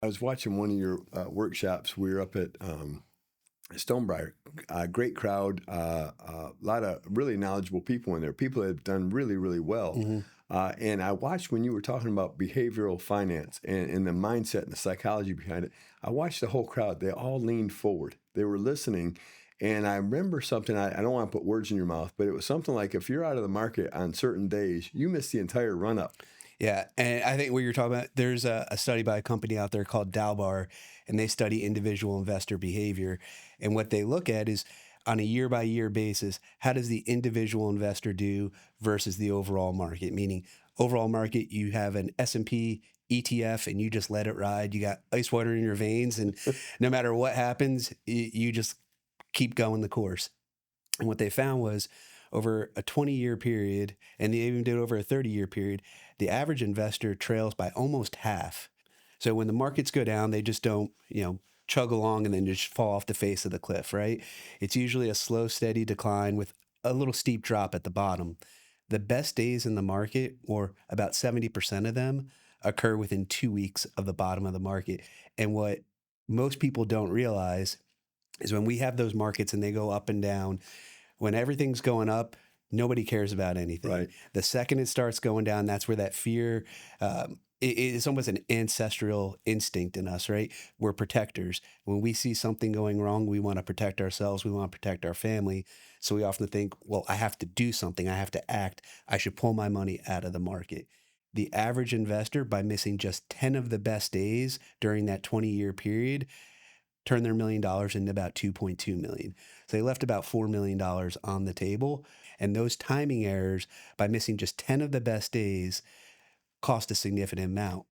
I was watching one of your workshops. We were up at Stonebriar. Great crowd, a lot of really knowledgeable people in there, people that have done really, really well. Hmm. And I watched when you were talking about behavioral finance and the mindset and the psychology behind it. I watched the whole crowd. They all leaned forward. They were listening. And I remember something, I don't want to put words in your mouth, but it was something like if you're out of the market on certain days, you miss the entire run up. Yeah, and I think what you're talking about, there's a study by a company out there called Dalbar, and they study individual investor behavior. And what they look at is on a year by year basis, how does the individual investor do versus the overall market? Meaning, overall market, you have an S&P ETF and you just let it ride. You got ice water in your veins, and no matter what happens, you just keep going the course. And what they found was over a 20-year period, and they even did over a 30-year period, the average investor trails by almost half. So when the markets go down, they just don't, chug along and then just fall off the face of the cliff, right? It's usually a slow, steady decline with a little steep drop at the bottom. The best days in the market, or about 70% of them, occur within 2 weeks of the bottom of the market. And what most people don't realize is when we have those markets and they go up and down, when everything's going up, nobody cares about anything. Right. The second it starts going down, that's where that fear, it's almost an ancestral instinct in us, right? We're protectors. When we see something going wrong, we want to protect ourselves. We want to protect our family. So we often think, well, I have to do something. I have to act. I should pull my money out of the market. The average investor, by missing just 10 of the best days during that 20-year period, turned their $1 million into about 2.2 million. So they left about $4 million on the table. And those timing errors, by missing just 10 of the best days, cost a significant amount.